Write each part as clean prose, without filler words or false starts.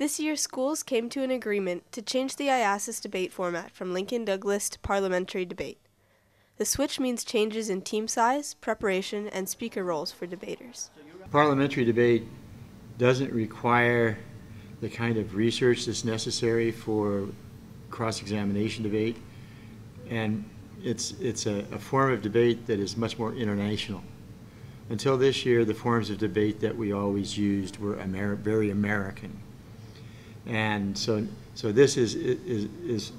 This year, schools came to an agreement to change the IASAS debate format from Lincoln-Douglas to parliamentary debate. The switch means changes in team size, preparation, and speaker roles for debaters. Parliamentary debate doesn't require the kind of research that's necessary for cross-examination debate, and it's a form of debate that is much more international. Until this year, the forms of debate that we always used were very American, and so this it's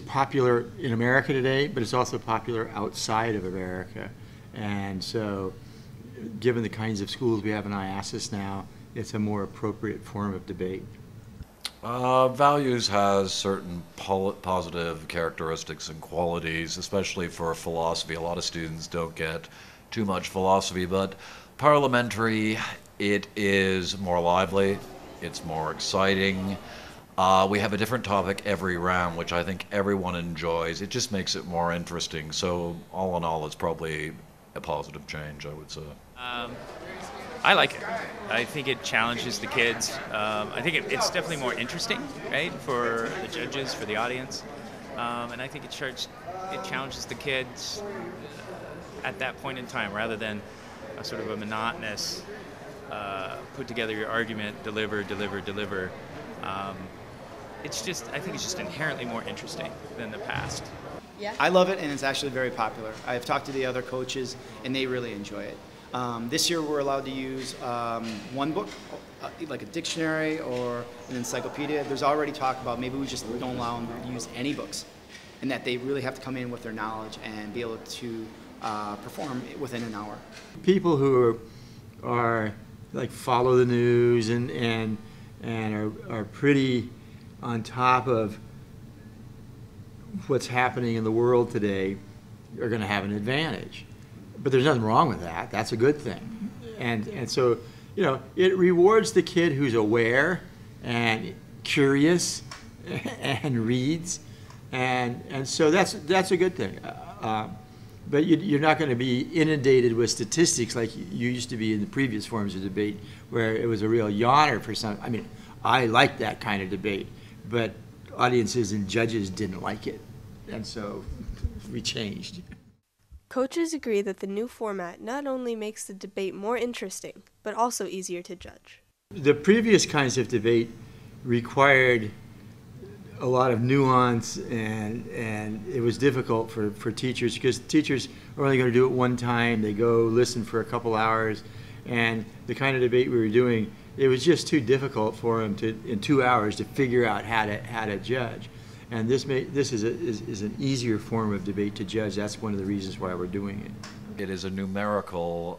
popular in America today, but it's also popular outside of America. And so, given the kinds of schools we have in IASAS now, it's a more appropriate form of debate. Values has certain positive characteristics and qualities, especially for philosophy. A lot of students don't get too much philosophy, but parliamentary, it is more lively, it's more exciting. We have a different topic every round, which I think everyone enjoys. It just makes it more interesting. So all in all, it's probably a positive change, I would say. I like it. I think it challenges the kids. I think it's definitely more interesting, right, for the judges, for the audience. And I think it challenges the kids at that point in time, rather than a sort of a monotonous, put together your argument, deliver. I think it's just inherently more interesting than the past. Yeah. I love it, and it's actually very popular. I've talked to the other coaches, and they really enjoy it. This year we're allowed to use one book, like a dictionary or an encyclopedia. There's already talk about maybe we just don't allow them to use any books, and that they really have to come in with their knowledge and be able to perform within an hour. People who are like follow the news and are pretty on top of what's happening in the world today are going to have an advantage. But there's nothing wrong with that. That's a good thing. And so, you know, it rewards the kid who's aware and curious and reads. And so that's a good thing. But you're not going to be inundated with statistics like you used to be in the previous forms of debate, where it was a real yawner for some. I mean, I liked that kind of debate, but audiences and judges didn't like it. And so we changed. Coaches agree that the new format not only makes the debate more interesting, but also easier to judge. The previous kinds of debate required a lot of nuance, and it was difficult for teachers, because teachers are only going to do it one time. They go listen for a couple hours, and the kind of debate we were doing, it was just too difficult for them in 2 hours to figure out how to judge. And this is an easier form of debate to judge. That's one of the reasons why we're doing it. It is a numerical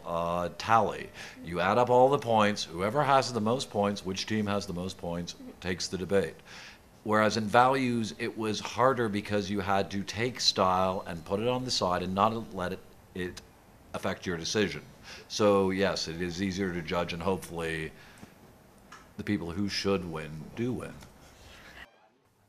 tally. You add up all the points. Whoever has the most points, which team has the most points, takes the debate. Whereas in values, it was harder because you had to take style and put it on the side and not let it affect your decision. So yes, it is easier to judge, and hopefully the people who should win do win.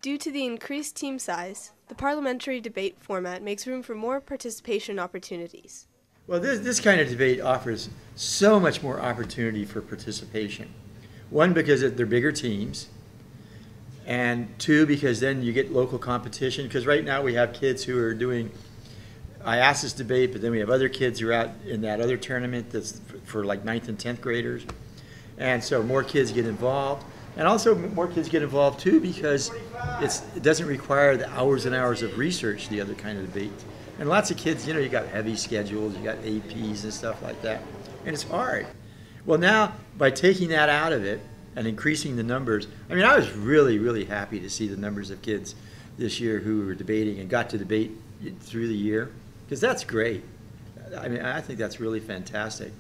Due to the increased team size, the parliamentary debate format makes room for more participation opportunities. Well, this kind of debate offers so much more opportunity for participation. One, because they're bigger teams, and two, because then you get local competition, because right now we have kids who are doing IASAS debate, but then we have other kids who are out in that other tournament that's for like 9th and 10th graders. And so more kids get involved. And also more kids get involved too, because it doesn't require the hours and hours of research, the other kind of debate. And lots of kids, you know, you got heavy schedules, you got APs and stuff like that. And it's hard. Well, now, by taking that out of it and increasing the numbers, I mean, I was really, really happy to see the numbers of kids this year who were debating and got to debate through the year, because that's great. I mean, I think that's really fantastic.